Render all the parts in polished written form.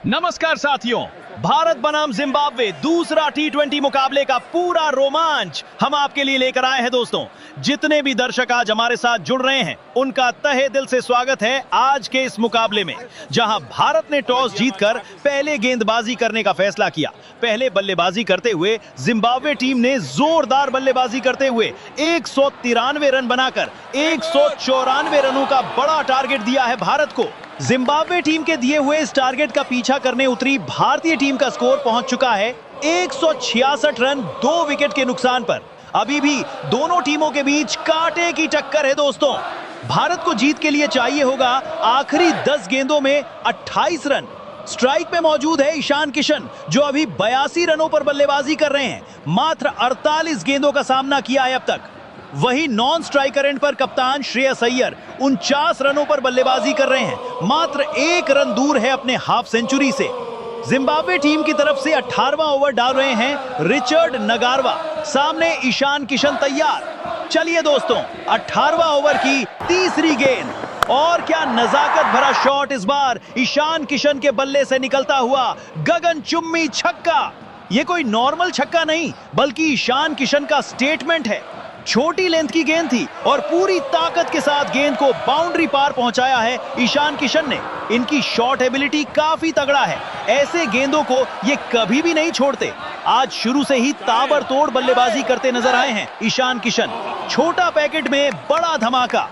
नमस्कार साथियों, भारत बनाम जिम्बाब्वे दूसरा टी20 मुकाबले का पूरा रोमांच हम आपके लिए लेकर आए हैं। दोस्तों, जितने भी दर्शक आज हमारे साथ जुड़ रहे हैं उनका तहे दिल से स्वागत है आज के इस मुकाबले में, जहां भारत ने टॉस जीतकर पहले गेंदबाजी करने का फैसला किया। पहले बल्लेबाजी करते हुए जिम्बाब्वे टीम ने जोरदार बल्लेबाजी करते हुए 193 रन बनाकर 194 रनों का बड़ा टारगेट दिया है भारत को। जिम्बाब्वे टीम के दिए हुए इस टारगेट का पीछा करने उतरी भारतीय टीम का स्कोर पहुंच चुका है 166 रन 2 विकेट के नुकसान पर। अभी भी दोनों टीमों के बीच कांटे की टक्कर है। दोस्तों, भारत को जीत के लिए चाहिए होगा आखिरी 10 गेंदों में 28 रन। स्ट्राइक में मौजूद है ईशान किशन, जो अभी 82 रनों पर बल्लेबाजी कर रहे हैं। मात्र 48 गेंदों का सामना किया है अब तक। वही नॉन स्ट्राइकर एंड पर कप्तान श्रेयस अय्यर 49 रनों पर बल्लेबाजी कर रहे हैं। मात्र 1 रन दूर है अपने हाफ सेंचुरी से। जिम्बाब्वे टीम की तरफ से 18वां ओवर डाल रहे हैं रिचर्ड नगारवा। सामने ईशान किशन तैयार। चलिए दोस्तों, 18वां ओवर की तीसरी गेंद, और क्या नजाकत भरा शॉट इस बार ईशान किशन के बल्ले से निकलता हुआ गगनचुम्बी छक्का। यह कोई नॉर्मल छक्का नहीं, बल्कि ईशान किशन का स्टेटमेंट है। छोटी लेंथ की गेंद थी और पूरी ताकत के साथ गेंद को बाउंड्री पार पहुंचाया है ईशान किशन ने। इनकी शॉट एबिलिटी काफी तगड़ा है। ऐसे गेंदों को ये कभी भी नहीं छोड़ते। आज शुरू से ही ताबड़तोड़ बल्लेबाजी करते नजर आए हैं ईशान किशन। छोटा पैकेट में बड़ा धमाका।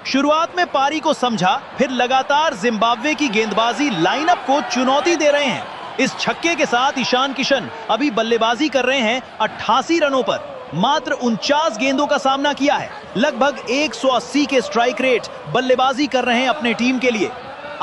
शुरुआत में पारी को समझा, फिर लगातार जिम्बाब्वे की गेंदबाजी लाइनअप को चुनौती दे रहे हैं। इस छक्के के साथ ईशान किशन अभी बल्लेबाजी कर रहे हैं 88 रनों पर। मात्र 49 गेंदों का सामना किया है। लगभग 180 के स्ट्राइक रेट बल्लेबाजी कर रहे हैं अपने टीम के लिए।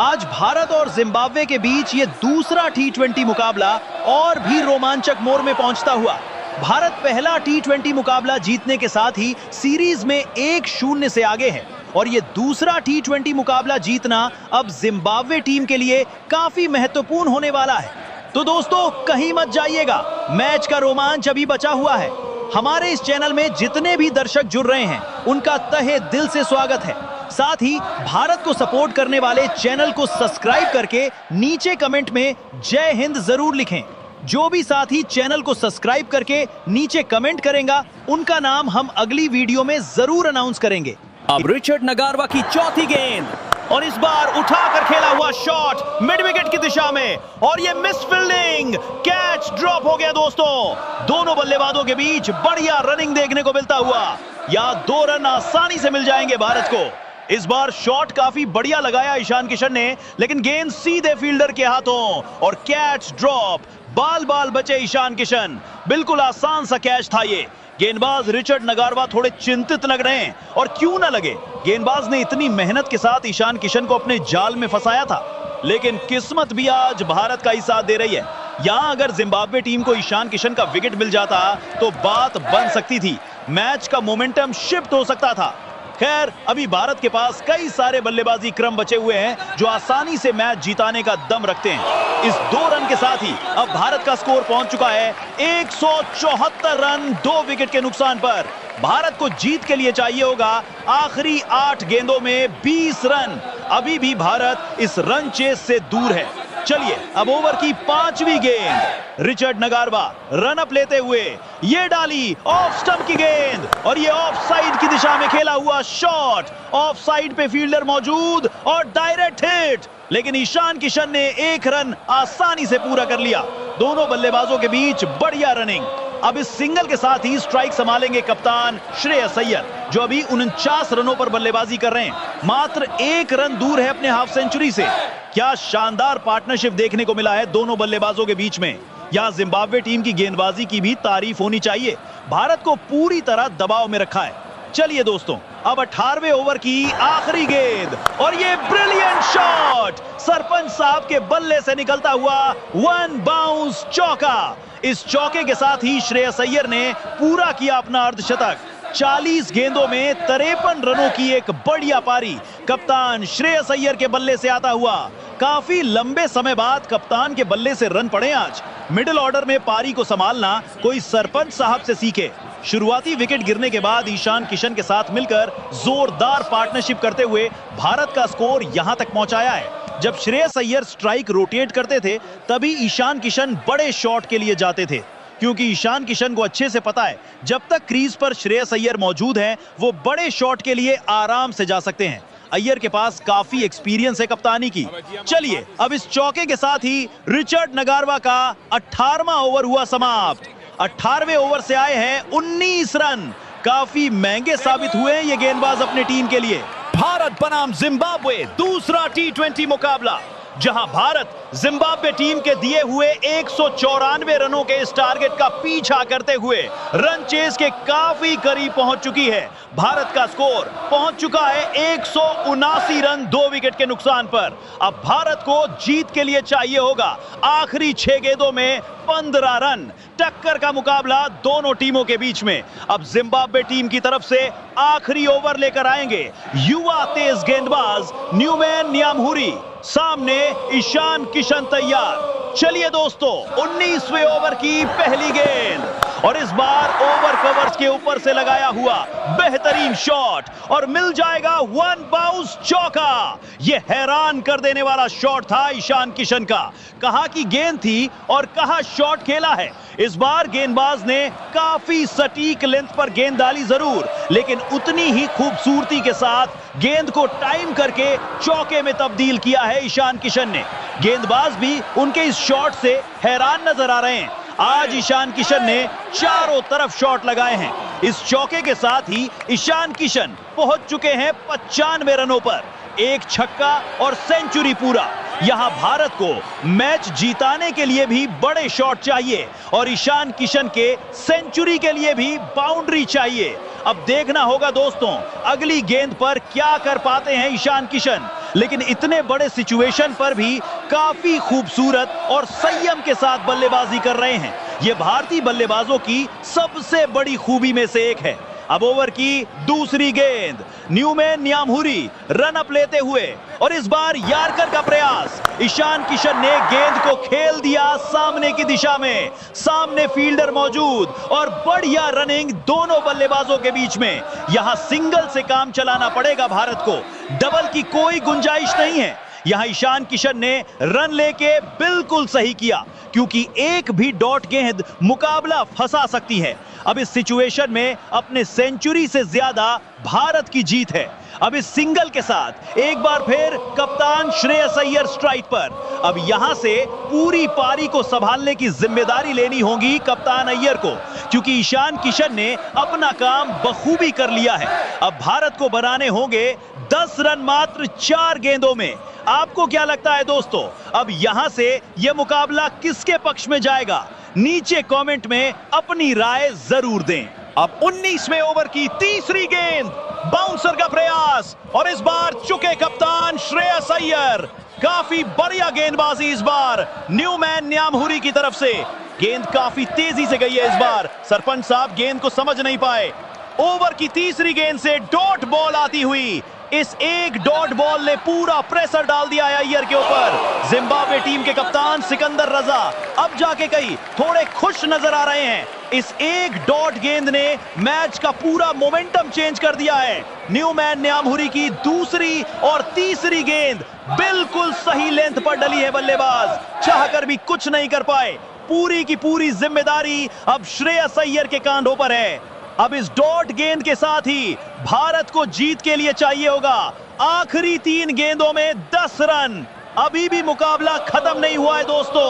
आज भारत और जिम्बाब्वे के बीच ये दूसरा टी20 मुकाबला और भी रोमांचक मोड़ में पहुंचता हुआ। भारत पहला टी20 मुकाबला जीतने के साथ ही सीरीज में 1-0 से आगे है, और ये दूसरा टी20 मुकाबला जीतना अब जिम्बाब्वे टीम के लिए काफी महत्वपूर्ण होने वाला है। तो दोस्तों, कहीं मत जाइएगा, मैच का रोमांच अभी बचा हुआ है। हमारे इस चैनल में जितने भी दर्शक जुड़ रहे हैं उनका तहे दिल से स्वागत है। साथ ही भारत को सपोर्ट करने वाले चैनल को सब्सक्राइब करके नीचे कमेंट में जय हिंद जरूर लिखें। जो भी साथी चैनल को सब्सक्राइब करके नीचे कमेंट करेंगे उनका नाम हम अगली वीडियो में जरूर अनाउंस करेंगे। अब रिचर्ड नगारवा की चौथी गेंद, और इस बार उठाकर खेला हुआ शॉट मिड विकेट की दिशा में, और ये मिस फील्डिंग, कैच ड्रॉप हो गया। दोस्तों, दोनों बल्लेबाजों के बीच बढ़िया रनिंग देखने को मिलता हुआ। या 2 रन आसानी से मिल जाएंगे भारत को। इस बार शॉट काफी बढ़िया लगाया ईशान किशन ने, लेकिन गेंद सीधे फील्डर के हाथों और कैच ड्रॉप। बाल बाल बचे ईशान किशन। बिल्कुल आसान सा कैच था ये। गेंदबाज रिचर्ड नगारवा थोड़े चिंतित लग रहे हैं, और क्यों ना लगे, गेंदबाज ने इतनी मेहनत के साथ ईशान किशन को अपने जाल में फंसाया था। लेकिन किस्मत भी आज भारत का ही साथ दे रही है। यहां अगर जिम्बाब्वे टीम को ईशान किशन का विकेट मिल जाता तो बात बन सकती थी। मैच का मोमेंटम शिफ्ट हो सकता था। खैर, अभी भारत के पास कई सारे बल्लेबाजी क्रम बचे हुए हैं जो आसानी से मैच जिताने का दम रखते हैं। इस 2 रन के साथ ही अब भारत का स्कोर पहुंच चुका है 174 रन 2 विकेट के नुकसान पर। भारत को जीत के लिए चाहिए होगा आखिरी 8 गेंदों में 20 रन। अभी भी भारत इस रन चेस से दूर है। चलिए, अब ओवर की 5वीं गेंद, रिचर्ड नगारवा रन अप लेते हुए ये डाली ऑफ स्टंप की गेंद, और ये ऑफ साइड की दिशा में खेला हुआ शॉट। ऑफ साइड पे फील्डर मौजूद और डायरेक्ट हिट, लेकिन ईशान किशन ने 1 रन आसानी से पूरा कर लिया। दोनों बल्लेबाजों के बीच बढ़िया रनिंग। अब इस सिंगल के साथ ही स्ट्राइक संभालेंगे कप्तान श्रेयस अय्यर, जो अभी 49 रनों पर बल्लेबाजी कर रहे हैं। मात्र 1 रन दूर है अपने हाफ सेंचुरी से। क्या शानदार पार्टनरशिप देखने को मिला है दोनों बल्लेबाजों के बीच में। यहां जिम्बाब्वे टीम की गेंदबाजी की भी तारीफ होनी चाहिए। भारत को पूरी तरह दबाव में रखा है। चलिए दोस्तों, अब 18वें ओवर की आखिरी गेंद, और ये ब्रिलियंट शॉट सरपंच साहब के बल्ले से निकलता हुआ 1 बाउंस चौका। इस चौके के साथ ही श्रेयस अय्यर ने पूरा किया अपना अर्धशतक। 40 गेंदों में 53 रनों की एक बढ़िया पारी कप्तान श्रेयस अय्यर के बल्ले से आता हुआ। काफी लंबे समय बाद कप्तान के बल्ले से रन पड़े आज। मिडिल ऑर्डर में पारी को संभालना कोई सरपंच साहब से सीखे। शुरुआती विकेट गिरने के बाद ईशान किशन के साथ मिलकर जोरदार पार्टनरशिप करते हुए भारत का स्कोर यहां तक पहुंचाया है। जब श्रेयस अय्यर स्ट्राइक रोटेट करते थे तभी ईशान किशन बड़े शॉट के लिए जाते थे, क्योंकि ईशान किशन को अच्छे से पता है जब तक क्रीज पर श्रेयस अय्यर मौजूद हैं वो बड़े शॉट के लिए आराम से जा सकते हैं। अय्यर के पास काफी एक्सपीरियंस है कप्तानी की। चलिए अब इस चौके के साथ ही रिचर्ड नगारवा का 18वां ओवर हुआ समाप्त। 18वें ओवर से आए हैं 19 रन। काफी महंगे साबित हुए ये गेंदबाज अपने टीम के लिए। भारत बनाम जिम्बाब्वे दूसरा T20 मुकाबला, जहां भारत जिम्बाब्वे टीम के दिए हुए 194 रनों के इस टारगेट का पीछा करते हुए रन चेस के काफी करीब पहुंच चुकी है। भारत का स्कोर पहुंच चुका है 179 रन 2 विकेट के नुकसान पर। अब भारत को जीत के लिए चाहिए होगा आखिरी 6 गेंदों में 15 रन। टक्कर का मुकाबला दोनों टीमों के बीच में। अब जिम्बाब्वे टीम की तरफ से आखिरी ओवर लेकर आएंगे युवा तेज गेंदबाज न्यूमैन न्यामहुरी। सामने ईशान किशन तैयार। चलिए दोस्तों 19वें ओवर की पहली गेंद, और इस बार ओवर कवर्स के ऊपर से लगाया हुआ बेहतरीन शॉट और मिल जाएगा 1 बाउंस चौका। यह हैरान कर देने वाला शॉट था ईशान किशन का। कहा कि गेंद थी और कहा शॉट खेला है। इस बार गेंदबाज ने काफी सटीक लेंथ पर गेंद डाली जरूर, लेकिन उतनी ही खूबसूरती के साथ गेंद को टाइम करके चौके में तब्दील किया है ईशान किशन ने। गेंदबाज भी उनके इस शॉट से हैरान नजर आ रहे हैं। आज ईशान किशन ने चारों तरफ शॉट लगाए हैं। इस चौके के साथ ही ईशान किशन पहुंच चुके हैं 95 रनों पर। एक छक्का और सेंचुरी पूरा। यहां भारत को मैच जीताने के लिए भी बड़े शॉट चाहिए और ईशान किशन के सेंचुरी के लिए भी बाउंड्री चाहिए। अब देखना होगा दोस्तों अगली गेंद पर क्या कर पाते हैं ईशान किशन, लेकिन इतने बड़े सिचुएशन पर भी काफी खूबसूरत और संयम के साथ बल्लेबाजी कर रहे हैं। यह भारतीय बल्लेबाजों की सबसे बड़ी खूबी में से एक है। अब ओवर की दूसरी गेंद, न्यूमैन न्यामहुरी रन अप लेते हुए, और इस बार यार्कर का प्रयास। ईशान किशन ने गेंद को खेल दिया सामने की दिशा में। सामने फील्डर मौजूद और बढ़िया रनिंग दोनों बल्लेबाजों के बीच में। यहां सिंगल से काम चलाना पड़ेगा भारत को, डबल की कोई गुंजाइश नहीं है। यहां ईशान किशन ने रन लेके बिल्कुल सही किया, क्योंकि एक भी डॉट गेंद मुकाबला फंसा सकती है। अब इस सिचुएशन में अपने सेंचुरी से ज्यादा भारत की जीत है। अब इस सिंगल के साथ एक बार फिर कप्तान श्रेयस अय्यर स्ट्राइक पर। अब यहां से पूरी पारी को संभालने की जिम्मेदारी लेनी होगी कप्तान अय्यर को, क्योंकि ईशान किशन ने अपना काम बखूबी कर लिया है। अब भारत को बनाने होंगे 10 रन मात्र 4 गेंदों में। आपको क्या लगता है दोस्तों, अब यहां से यह मुकाबला किसके पक्ष में जाएगा? नीचे कमेंट में अपनी राय जरूर दें। अब 19वें ओवर की तीसरी गेंद, बाउंसर का प्रयास, और इस बार चुके कप्तान श्रेयस अय्यर। काफी बढ़िया गेंदबाजी इस बार न्यूमैन न्यामहुरी की तरफ से। गेंद काफी तेजी से गई है इस बार। सरपंच साहब गेंद को समझ नहीं पाए। ओवर की तीसरी गेंद से डॉट बॉल आती हुई। इस एक डॉट बॉल ने पूरा प्रेशर डाल दिया है अय्यर के ऊपर। जिम्बाब्वे टीम के कप्तान सिकंदर रजा अब जाके कई थोड़े खुश नजर आ रहे हैं। इस एक डॉट गेंद ने मैच का पूरा मोमेंटम चेंज कर दिया है। न्यूमैन न्यामहुरी की दूसरी और तीसरी गेंद बिल्कुल सही लेंथ पर डली है। बल्लेबाज चाहकर भी कुछ नहीं कर पाए। पूरी की पूरी जिम्मेदारी अब श्रेयस अय्यर के कांधों पर है। अब इस डॉट गेंद के साथ ही भारत को जीत के लिए चाहिए होगा आखिरी 3 गेंदों में 10 रन। अभी भी मुकाबला खत्म नहीं हुआ है दोस्तों।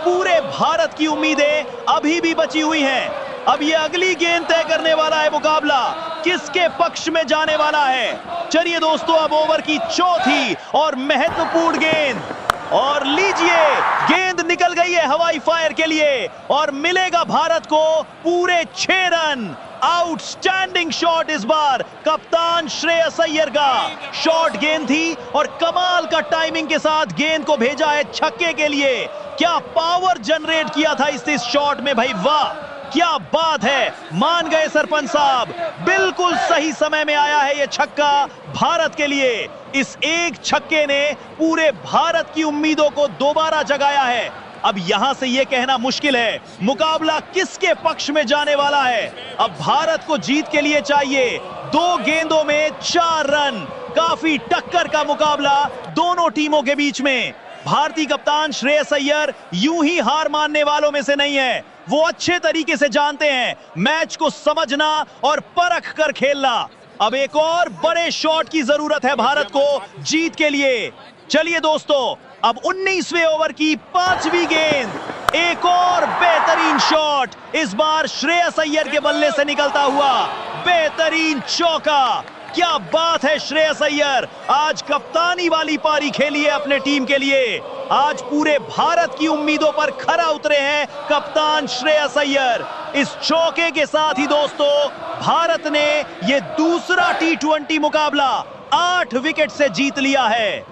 पूरे भारत की उम्मीदें अभी भी बची हुई हैं। अब ये अगली गेंद तय करने वाला है मुकाबला किसके पक्ष में जाने वाला है। चलिए दोस्तों अब ओवर की चौथी और महत्वपूर्ण गेंद, और लीजिए गेंद निकल गई है हवाई फायर के लिए और मिलेगा भारत को पूरे 6 रन। आउटस्टैंडिंग शॉट इस बार कप्तान श्रेयस अय्यर का। शॉट गेंद थी और कमाल का टाइमिंग के साथ गेंद को भेजा है छक्के के लिए। क्या पावर जनरेट किया था इस शॉट में भाई, वाह क्या बात है। मान गए सरपंच साहब, बिल्कुल सही समय में आया है यह छक्का भारत के लिए। इस एक छक्के ने पूरे भारत की उम्मीदों को दोबारा जगाया है। अब यहां से यह कहना मुश्किल है मुकाबला किसके पक्ष में जाने वाला है। अब भारत को जीत के लिए चाहिए 2 गेंदों में 4 रन। काफी टक्कर का मुकाबला दोनों टीमों के बीच में। भारतीय कप्तान श्रेयस अय्यर यूं ही हार मानने वालों में से नहीं है। वो अच्छे तरीके से जानते हैं मैच को समझना और परख कर खेलना। अब एक और बड़े शॉट की जरूरत है भारत को जीत के लिए। चलिए दोस्तों, अब 19वें ओवर की 5वीं गेंद। एक और बेहतरीन शॉट, इस बार श्रेयस अय्यर के बल्ले से निकलता हुआ बेहतरीन चौका। क्या बात है श्रेयस अय्यर, आज कप्तानी वाली पारी खेली है अपने टीम के लिए। आज पूरे भारत की उम्मीदों पर खरा उतरे हैं कप्तान श्रेयस अय्यर। इस चौके के साथ ही दोस्तों, भारत ने यह दूसरा T20 मुकाबला 8 विकेट से जीत लिया है।